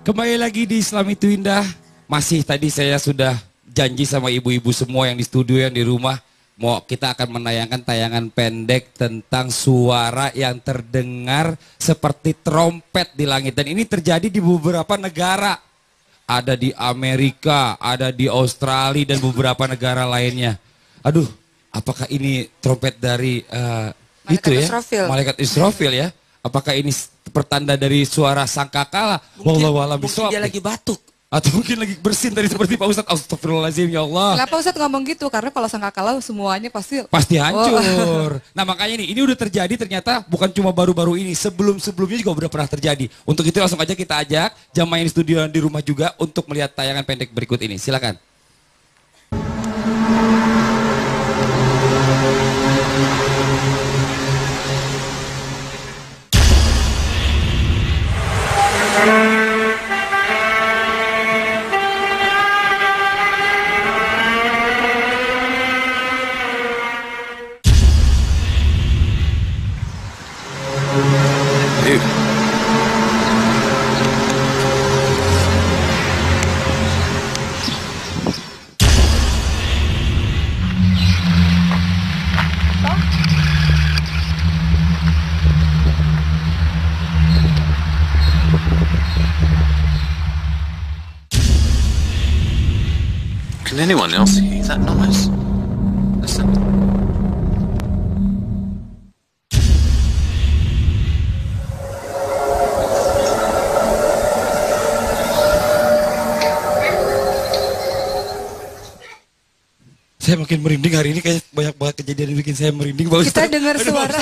Kembali lagi di Islam Itu Indah. Masih tadi saya sudah janji sama ibu-ibu semua yang di studio, yang di rumah. Kita akan menayangkan tayangan pendek tentang suara yang terdengar seperti trompet di langit. Dan ini terjadi di beberapa negara. Ada di Amerika, ada di Australia dan beberapa negara lainnya. Aduh, apakah ini trompet dari itu ya? Israfil. Malaikat Israfil ya? Apakah ini pertanda dari suara sangkakala? Mungkin dia lagi batuk. Atau mungkin lagi bersin tadi seperti Pak Ustadz. Astagfirullahaladzim, ya Allah. Kenapa Ustadz ngomong gitu? Karena kalau sangkakala semuanya pasti hancur. Nah makanya ini udah terjadi ternyata bukan cuma baru-baru ini. Sebelumnya juga udah pernah terjadi. Untuk itu langsung aja kita ajak jamaah di studio di rumah juga untuk melihat tayangan pendek berikut ini. Silakan. Can anyone else hear that noise? Listen. Saya makin merinding hari ini, kayak banyak banget kejadian yang bikin saya merinding. Pak Kita dengar suara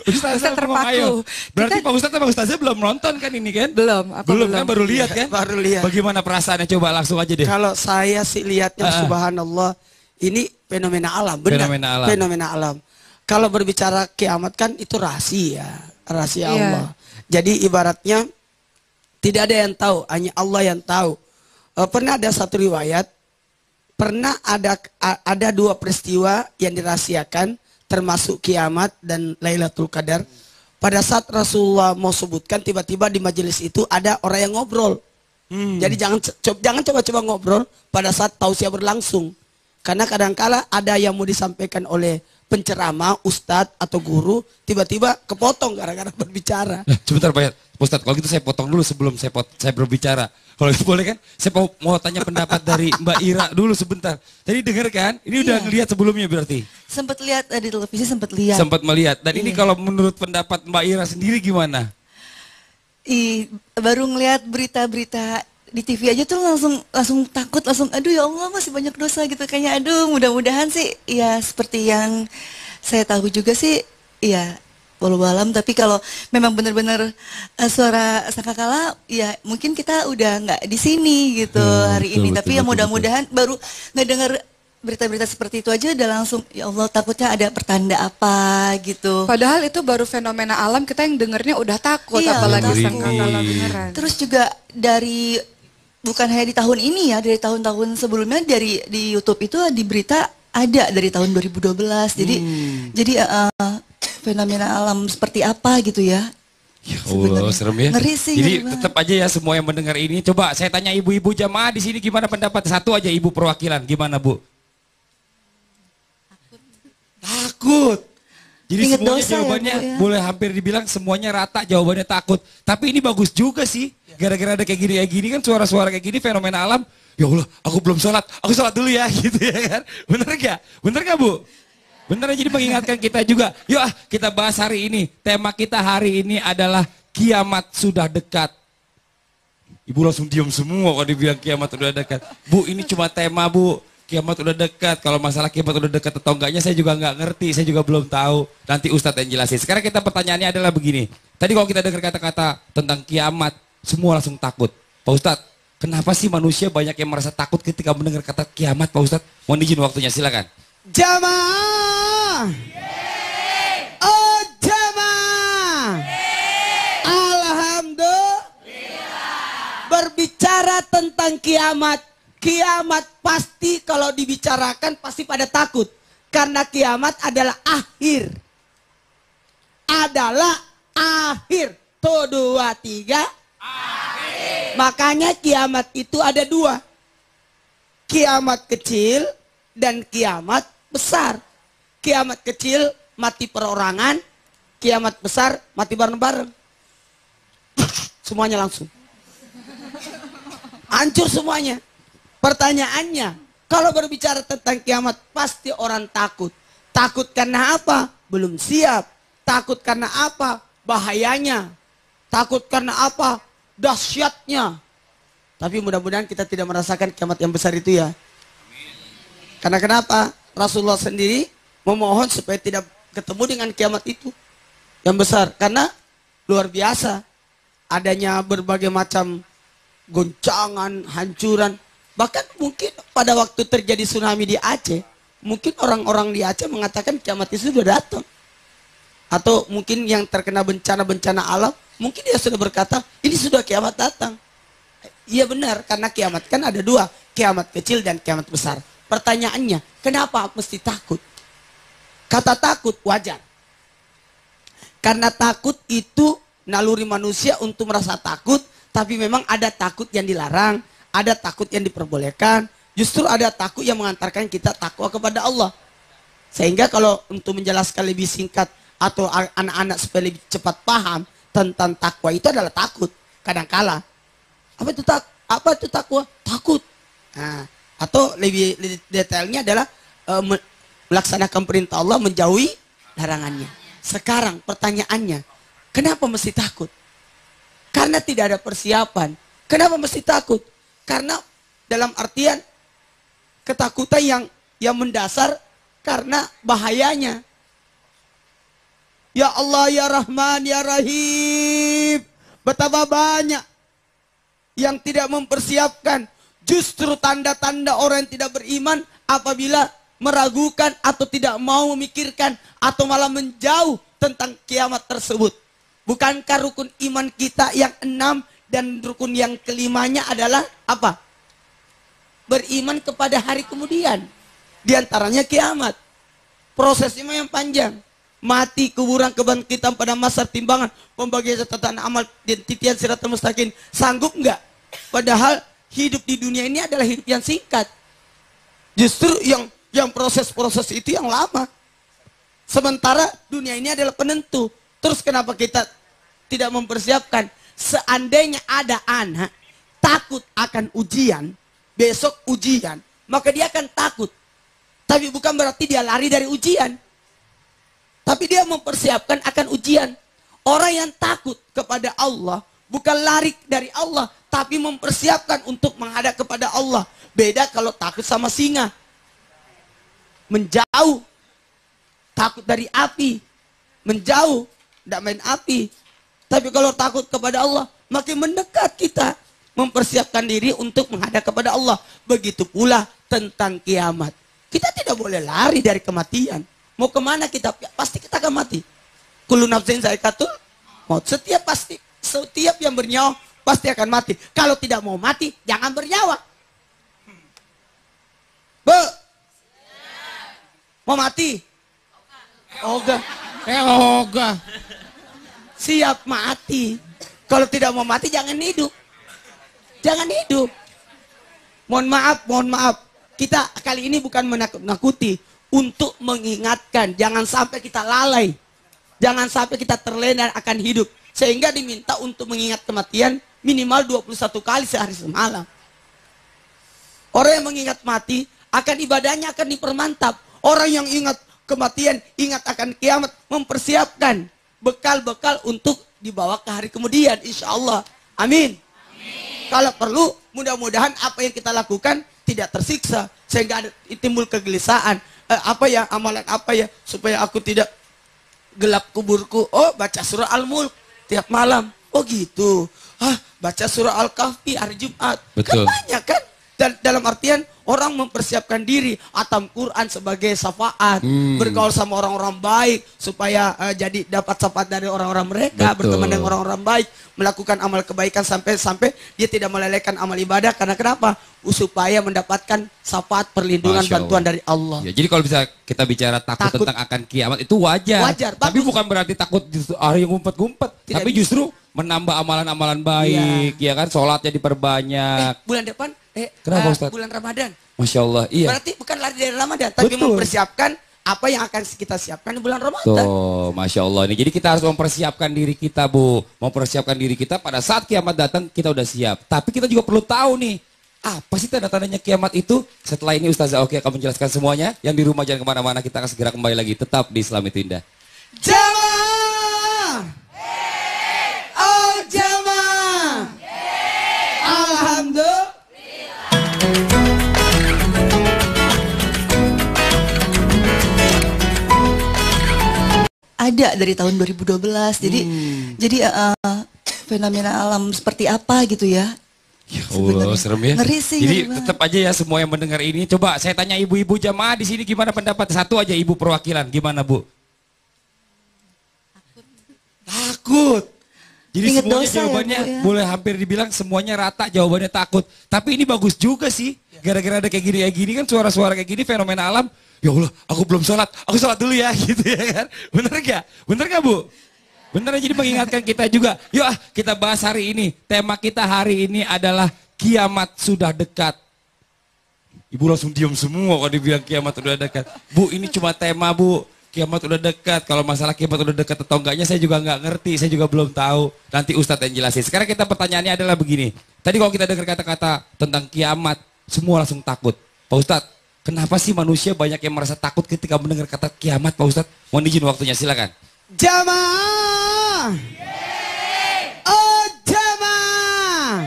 Ustaz terpaku. Berarti Pak Ustaz sama Ustaznya belum nonton kan ini kan? Belum kan, baru lihat kan? Baru lihat. Bagaimana perasaannya, coba langsung aja deh. Kalau saya sih lihatnya subhanallah, ini fenomena alam, benar. Fenomena alam. Kalau berbicara kiamat kan itu rahasia Allah. Jadi ibaratnya tidak ada yang tahu, hanya Allah yang tahu. Pernah ada satu riwayat, pernah ada dua peristiwa yang dirahasiakan, termasuk kiamat dan Lailatul Qadar. Pada saat Rasulullah mau sebutkan, tiba-tiba di majelis itu ada orang yang ngobrol. Jadi jangan coba-coba ngobrol pada saat tausiah berlangsung. Karena kadangkala ada yang mau disampaikan oleh penceramah, ustadz atau guru, tiba-tiba kepotong gara-gara berbicara. Sebentar Pak Ustadz, kalau gitu saya potong dulu sebelum saya berbicara. Kalau itu boleh kan? Saya mau tanya pendapat dari Mbak Ira dulu sebentar. Tadi dengar kan? Ini udah ngelihat sebelumnya berarti? Sempat lihat di televisi, sempat lihat. Sempat melihat. Dan ini kalau menurut pendapat Mbak Ira sendiri gimana? Baru ngelihat berita-berita di TV aja tuh langsung takut, langsung aduh ya Allah masih banyak dosa gitu. Kayaknya aduh mudah-mudahan sih ya seperti yang saya tahu juga sih ya walau alam. Tapi kalau memang benar-benar suara sangkakala ya mungkin kita udah nggak di sini gitu hari ini. Tapi ya mudah-mudahan baru nggak dengar berita-berita seperti itu aja udah langsung ya Allah takutnya ada pertanda apa gitu. Padahal itu baru fenomena alam, kita yang dengernya udah takut, apalagi sangkakala beneran. Terus juga dari bukan hanya di tahun ini ya, dari tahun-tahun sebelumnya di YouTube itu di berita ada dari tahun 2012. Jadi fenomena alam seperti apa gitu ya. Ya Allah, serem ya. Ngeri sih. Jadi tetap aja ya semua yang mendengar ini. Coba saya tanya ibu-ibu jamaah di sini gimana pendapat? Satu aja ibu perwakilan, gimana Bu? Takut. Jadi Ingat semuanya dosa jawabannya ya, Bu, ya. boleh hampir dibilang semuanya rata jawabannya takut. Tapi ini bagus juga sih. Gara-gara ada kayak gini kan suara-suara kayak gini fenomena alam. Ya Allah, aku belum sholat, aku sholat dulu ya gitu ya kan. Bener gak? Bener gak Bu? Bener, jadi mengingatkan kita juga. Yuk kita bahas hari ini. Tema kita hari ini adalah kiamat sudah dekat. Ibu langsung diam semua kalau dibilang kiamat sudah dekat. Bu, ini cuma tema Bu. Kiamat udah dekat. Kalau masalah kiamat udah dekat atau enggaknya saya juga nggak ngerti. Saya juga belum tahu. Nanti Ustadz yang jelasin. Sekarang kita pertanyaannya adalah begini. Tadi kalau kita dengar kata-kata tentang kiamat, semua langsung takut. Pak Ustadz, kenapa sih manusia banyak yang merasa takut ketika mendengar kata kiamat Pak Ustadz? Mohon izin waktunya, silakan. Jamaah. Oh jamaah. Alhamdulillah. Berbicara tentang kiamat. Kiamat pasti kalau dibicarakan pasti pada takut. Karena kiamat adalah akhir. Adalah akhir. Tuh, dua, tiga. Akhir. Makanya kiamat itu ada dua. Kiamat kecil dan kiamat besar. Kiamat kecil mati perorangan, kiamat besar mati bareng-bareng. Semuanya langsung. Hancur semuanya. Pertanyaannya, kalau berbicara tentang kiamat pasti orang takut. Takut karena apa? Belum siap. Takut karena apa? Bahayanya. Takut karena apa? Dahsyatnya. Tapi mudah-mudahan kita tidak merasakan kiamat yang besar itu ya. Karena kenapa? Rasulullah sendiri memohon supaya tidak ketemu dengan kiamat itu yang besar. Karena luar biasa. Adanya berbagai macam goncangan, hancuran. Bahkan mungkin pada waktu terjadi tsunami di Aceh, mungkin orang-orang di Aceh mengatakan kiamat itu sudah datang. Atau mungkin yang terkena bencana-bencana alam, mungkin dia sudah berkata, ini sudah kiamat datang. Iya benar, karena kiamat kan ada dua, kiamat kecil dan kiamat besar. Pertanyaannya, kenapa mesti takut? Kata takut wajar. Karena takut itu naluri manusia untuk merasa takut, tapi memang ada takut yang dilarang, ada takut yang diperbolehkan, justru ada takut yang mengantarkan kita takwa kepada Allah. Sehingga kalau untuk menjelaskan lebih singkat atau anak-anak supaya lebih cepat paham tentang takwa itu adalah takut. Kadangkala apa itu takwa? Takut. Nah, atau lebih detailnya adalah melaksanakan perintah Allah, menjauhi larangannya. Sekarang pertanyaannya, kenapa mesti takut? Karena tidak ada persiapan. Kenapa mesti takut? Karena dalam artian ketakutan yang mendasar karena bahayanya. Ya Allah, ya Rahman, ya Rahim. Betapa banyak yang tidak mempersiapkan. Justru tanda-tanda orang yang tidak beriman apabila meragukan atau tidak mau memikirkan atau malah menjauh tentang kiamat tersebut. Bukankah rukun iman kita yang 6 dan rukun yang kelimanya adalah apa? Beriman kepada hari kemudian. Di antaranya kiamat. Prosesnya yang panjang. Mati, kuburan, kebangkitan pada masa timbangan, pembagian catatan amal, dan titian siratal mustaqim. Sanggup enggak? Padahal hidup di dunia ini adalah hidup yang singkat. Justru yang proses-proses itu yang lama. Sementara dunia ini adalah penentu. Terus kenapa kita tidak mempersiapkan? Seandainya ada anak takut akan ujian, besok ujian, maka dia akan takut. Tapi bukan berarti dia lari dari ujian. Tapi dia mempersiapkan akan ujian. Orang yang takut kepada Allah bukan lari dari Allah, tapi mempersiapkan untuk menghadap kepada Allah. Beda kalau takut sama singa. Menjauh. Takut dari api. Menjauh. Tidak main api. Tapi kalau takut kepada Allah, makin mendekat kita. Mempersiapkan diri untuk menghadap kepada Allah. Begitu pula tentang kiamat. Kita tidak boleh lari dari kematian. Mau kemana kita? Pasti kita akan mati. Kullu nafsin za'iqatul maut. Setiap yang bernyawa pasti akan mati. Kalau tidak mau mati, jangan bernyawa. Mau mati? Ogah. Ogah. Siap mati. Kalau tidak mau mati, jangan hidup. Jangan hidup. Mohon maaf. Kita kali ini bukan menakut-nakuti, untuk mengingatkan. Jangan sampai kita lalai. Jangan sampai kita terlena akan hidup. Sehingga diminta untuk mengingat kematian minimal 21 kali sehari semalam. Orang yang mengingat mati, akan ibadahnya akan dipermantap. Orang yang ingat kematian, ingat akan kiamat, mempersiapkan bekal-bekal untuk dibawa ke hari kemudian, insya Allah. Amin. Kalau perlu, mudah-mudahan apa yang kita lakukan tidak tersiksa, sehingga timbul kegelisahan. Amalan apa ya, supaya aku tidak gelap kuburku. Oh, baca surah Al-Mulk tiap malam. Oh gitu. Baca surah Al-Kahfi hari Jumat. Betul. Kan banyak kan? Dan dalam artian orang mempersiapkan diri, atam Quran sebagai syafaat, bergaul sama orang-orang baik supaya jadi dapat syafaat dari orang-orang mereka. Betul. Berteman dengan orang-orang baik, melakukan amal kebaikan sampai dia tidak melelehkan amal ibadah. Karena kenapa? Supaya mendapatkan syafaat, perlindungan, bantuan dari Allah. Ya, jadi kalau bisa kita bicara takut tentang akan kiamat itu wajar. Tapi bukan berarti takut justru yang ngumpet-ngumpet. Tapi justru menambah amalan-amalan baik, ya kan, sholatnya diperbanyak. Bulan depan, Kenapa, Ustaz? bulan Ramadan. Masya Allah, iya. Berarti bukan lari dari Ramadan, tapi Betul. mempersiapkan apa yang akan kita siapkan di bulan Ramadan. Tuh, Masya Allah nih. Jadi kita harus mempersiapkan diri kita, Bu. Mempersiapkan diri kita pada saat kiamat datang, kita udah siap. Tapi kita juga perlu tahu nih, apa sih tanda-tandanya kiamat itu? Setelah ini Ustazah Oki akan menjelaskan semuanya. Yang di rumah jangan kemana-mana, kita akan segera kembali lagi. Tetap di Islam itu Indah. Jamaah! Oh jamaah! Alhamdulillah. Ada dari tahun 2012. Jadi fenomena alam seperti apa gitu ya? Ya Allah, serem ya. Ngeri sih. Jadi ngeri tetap aja ya semua yang mendengar ini. Coba saya tanya ibu-ibu jamaah di sini gimana pendapat? Satu aja ibu perwakilan, gimana Bu? Takut. Jadi Ingat semuanya dosa ya, jawabannya Bu, ya? boleh hampir dibilang semuanya rata jawabannya takut. Tapi ini bagus juga sih. Gara-gara ada kayak gini kan suara-suara kayak gini fenomena alam. Ya Allah, aku belum sholat, aku sholat dulu ya gitu ya kan. Bener gak? Bener gak Bu? Bener, jadi mengingatkan kita juga. Yuk kita bahas hari ini. Tema kita hari ini adalah kiamat sudah dekat. Ibu langsung diam semua kalau dibilang kiamat sudah dekat. Bu, ini cuma tema Bu. Kiamat udah dekat. Kalau masalah kiamat udah dekat atau enggaknya saya juga nggak ngerti. Saya juga belum tahu. Nanti Ustadz yang jelasin. Sekarang kita pertanyaannya adalah begini. Tadi kalau kita dengar kata-kata tentang kiamat, semua langsung takut. Pak Ustadz, kenapa sih manusia banyak yang merasa takut ketika mendengar kata kiamat, Pak Ustadz? Mohon izin waktunya, silakan. Jamaah! Oh jamaah!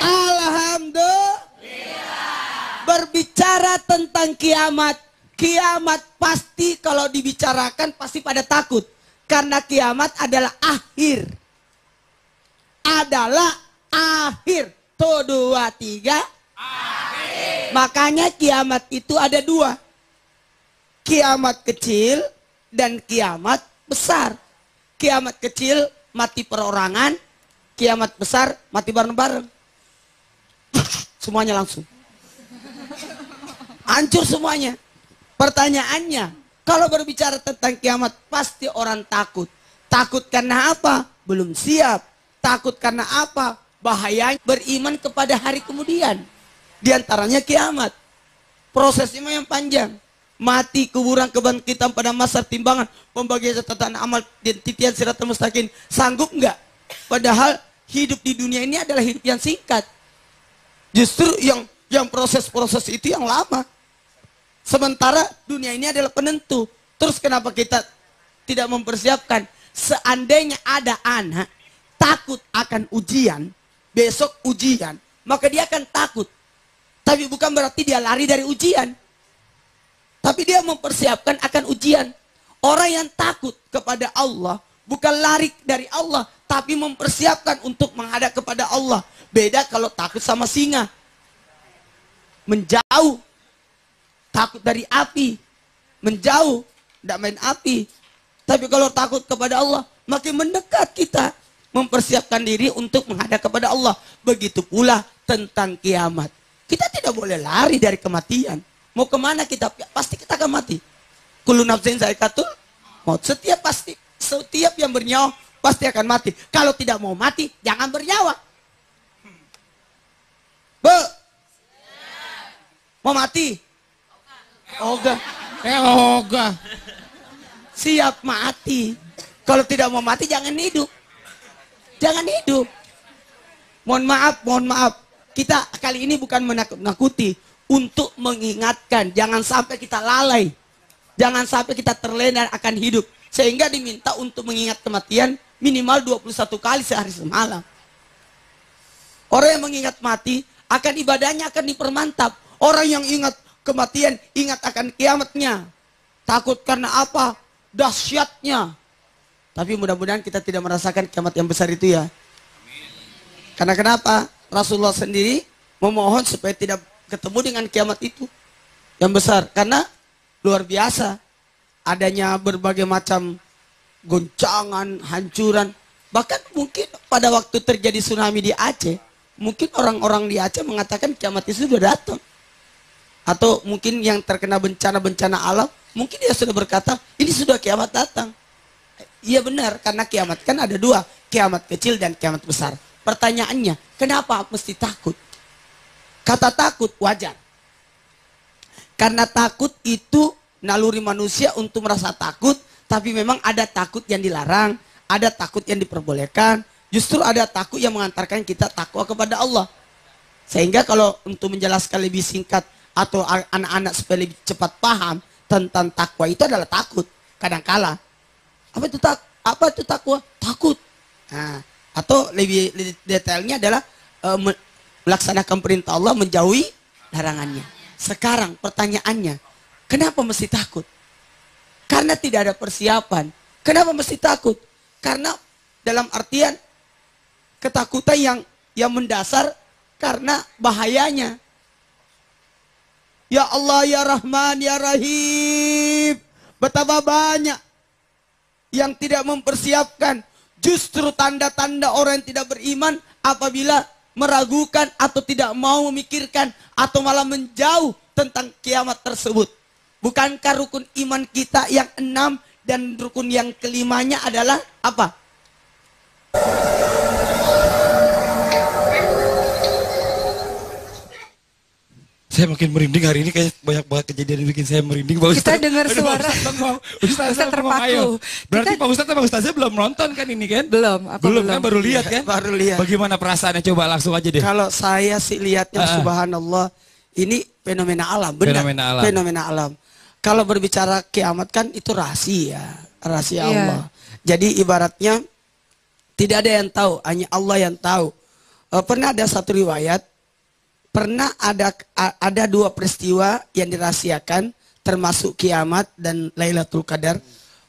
Alhamdulillah. Berbicara tentang kiamat, kiamat pasti kalau dibicarakan pasti pada takut. Karena kiamat adalah akhir. Adalah akhir. Tuh, 2, 3. Akhir. Makanya kiamat itu ada 2. Kiamat kecil dan kiamat besar. Kiamat kecil mati perorangan. Kiamat besar mati bareng-bareng. Semuanya langsung. Hancur semuanya. Pertanyaannya, kalau berbicara tentang kiamat, pasti orang takut. Takut karena apa? Belum siap. Takut karena apa? Bahaya beriman kepada hari kemudian. Di antaranya kiamat. Prosesnya yang panjang. Mati, kuburan, kebangkitan pada masa timbangan, pembagian catatan amal, dan titian siratal mustaqim. Sanggup nggak? Padahal hidup di dunia ini adalah hidup yang singkat. Justru yang proses-proses itu yang lama. Sementara dunia ini adalah penentu. Terus kenapa kita tidak mempersiapkan? Seandainya ada anak takut akan ujian, besok ujian, maka dia akan takut. Tapi bukan berarti dia lari dari ujian. Tapi dia mempersiapkan akan ujian. Orang yang takut kepada Allah bukan lari dari Allah, tapi mempersiapkan untuk menghadap kepada Allah. Beda kalau takut sama singa. Menjauh. Takut dari api, menjauh, tidak main api. Tapi kalau takut kepada Allah, makin mendekat kita, mempersiapkan diri untuk menghadap kepada Allah. Begitu pula tentang kiamat. Kita tidak boleh lari dari kematian. Mau kemana kita? Pasti kita akan mati. Kullu nafsin za'iqatul maut. Setiap yang bernyawa pasti akan mati. Kalau tidak mau mati, jangan bernyawa. Mau mati? Ogah. Ogah. Siap mati. Kalau tidak mau mati jangan hidup. Jangan hidup. Mohon maaf. Kita kali ini bukan menakut-nakuti, untuk mengingatkan. Jangan sampai kita lalai. Jangan sampai kita terlena akan hidup. Sehingga diminta untuk mengingat kematian minimal 21 kali sehari semalam. Orang yang mengingat mati, akan ibadahnya akan dipermantap. Orang yang ingat kematian, ingat akan kiamatnya. Takut karena apa? Dahsyatnya. Tapi mudah-mudahan kita tidak merasakan kiamat yang besar itu ya. Karena kenapa? Rasulullah sendiri memohon supaya tidak ketemu dengan kiamat itu yang besar. Karena luar biasa. Adanya berbagai macam goncangan, hancuran. Bahkan mungkin pada waktu terjadi tsunami di Aceh, mungkin orang-orang di Aceh mengatakan kiamat itu sudah datang. Atau mungkin yang terkena bencana-bencana alam, mungkin dia sudah berkata, ini sudah kiamat datang. Iya benar, karena kiamat kan ada 2. kiamat kecil dan kiamat besar. Pertanyaannya, kenapa mesti takut? Kata takut wajar. Karena takut itu naluri manusia untuk merasa takut, tapi memang ada takut yang dilarang, ada takut yang diperbolehkan, justru ada takut yang mengantarkan kita takwa kepada Allah. Sehingga kalau untuk menjelaskan lebih singkat atau anak-anak supaya lebih cepat paham tentang takwa itu adalah takut. Kadangkala apa itu takwa? Takut. Nah, atau lebih detailnya adalah melaksanakan perintah Allah, menjauhi larangannya. Sekarang pertanyaannya, kenapa mesti takut? Karena tidak ada persiapan. Kenapa mesti takut? Karena dalam artian ketakutan yang mendasar karena bahayanya. Ya Allah, ya Rahman, ya Rahim. Betapa banyak yang tidak mempersiapkan. Justru tanda-tanda orang yang tidak beriman apabila meragukan atau tidak mau memikirkan atau malah menjauh tentang kiamat tersebut. Bukankah rukun iman kita yang 6 dan rukun yang kelimanya adalah apa? Saya makin merinding hari ini, kayak banyak banget kejadian yang bikin saya merinding. Pak Kita Ustadz, dengar aduh, suara. Ustadz terpaku. Berarti Kita- Pak Ustadz sama Ustaznya belum nonton kan ini kan? Belum, apa Belum belum? kan, baru lihat kan? Baru lihat. Bagaimana perasaannya, coba langsung aja deh. Kalau saya sih lihatnya subhanallah, ini fenomena alam, benar. Fenomena alam. Fenomena alam. Kalau berbicara kiamat kan itu rahasia Iya. Allah. Jadi ibaratnya tidak ada yang tahu, hanya Allah yang tahu. Pernah ada satu riwayat, pernah ada dua peristiwa yang dirahasiakan, termasuk kiamat dan Lailatul Qadar.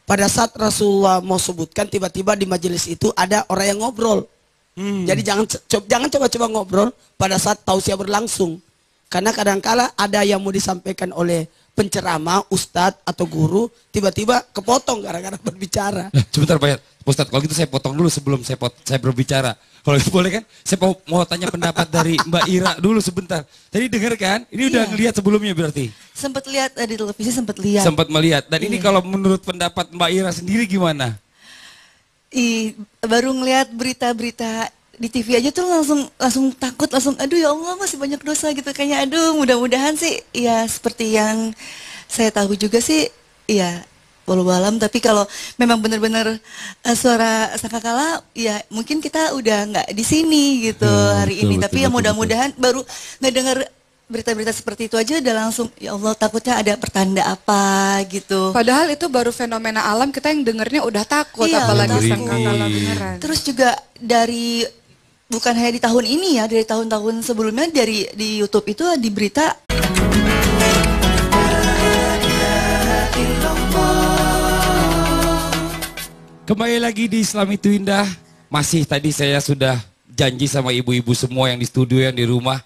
Pada saat Rasulullah mau sebutkan, tiba-tiba di majelis itu ada orang yang ngobrol. Jadi jangan coba-coba ngobrol pada saat tausiah berlangsung. Karena kadangkala ada yang mau disampaikan oleh penceramah, ustadz atau guru, tiba-tiba kepotong gara-gara berbicara. Sebentar Pak Ustadz, kalau gitu saya potong dulu sebelum saya berbicara. Kalau itu boleh kan? Saya mau tanya pendapat dari Mbak Ira dulu sebentar. Tadi dengar kan? Ini udah Iya. ngelihat sebelumnya berarti? Sempat lihat di televisi, sempat lihat. Sempat melihat. Dan ini Iya. kalau menurut pendapat Mbak Ira sendiri gimana? Baru ngelihat berita-berita di TV aja tuh langsung takut, langsung aduh ya Allah masih banyak dosa gitu, kayaknya aduh mudah-mudahan sih ya seperti yang saya tahu juga sih ya walau alam. Tapi kalau memang benar-benar suara sangkakala ya mungkin kita udah nggak di sini gitu hari betul, ini. betul, Tapi ya betul, mudah-mudahan baru ngedengar berita-berita seperti itu aja udah langsung ya Allah takutnya ada pertanda apa gitu. Padahal itu baru fenomena alam, kita yang dengernya udah takut, Iya, apalagi takut. sangkakala beneran. Terus juga dari bukan hanya di tahun ini ya, dari tahun-tahun sebelumnya di YouTube itu di berita. Kembali lagi di Islam Itu Indah. Masih tadi saya sudah janji sama ibu-ibu semua yang di studio, yang di rumah,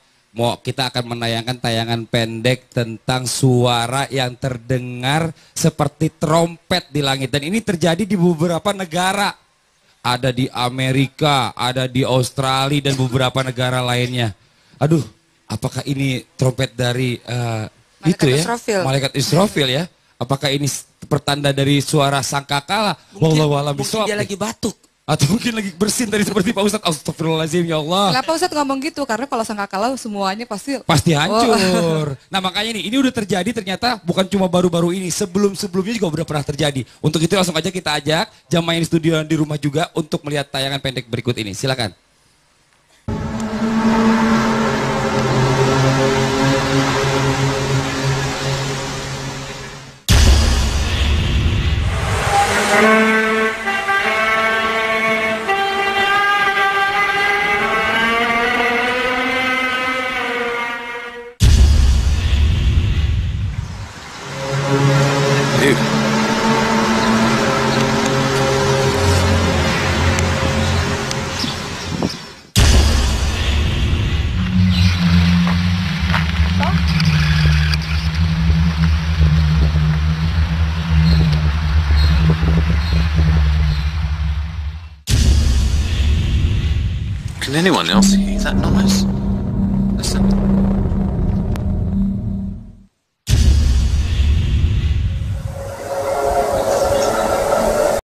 kita akan menayangkan tayangan pendek tentang suara yang terdengar seperti trompet di langit. Dan ini terjadi di beberapa negara. Ada di Amerika, ada di Australia dan beberapa negara lainnya. Aduh, apakah ini trompet dari Malaikat itu ya? Israfil. Malaikat Israfil ya? Apakah ini pertanda dari suara sangkakala? Wallahu a'lam Mungkin bishawab. dia lagi batuk. Atau mungkin lagi bersin tadi seperti Pak Ustadz. Astagfirullahaladzim, ya Allah. Kenapa Ustadz ngomong gitu? Karena kalau sangkakala semuanya pasti Hancur. Nah makanya ini udah terjadi ternyata bukan cuma baru-baru ini. Sebelum-sebelumnya juga udah pernah terjadi. Untuk itu langsung aja kita ajak jamaah yang di studio dan di rumah juga untuk melihat tayangan pendek berikut ini. Silakan. Dude. Can anyone else hear that noise? Listen.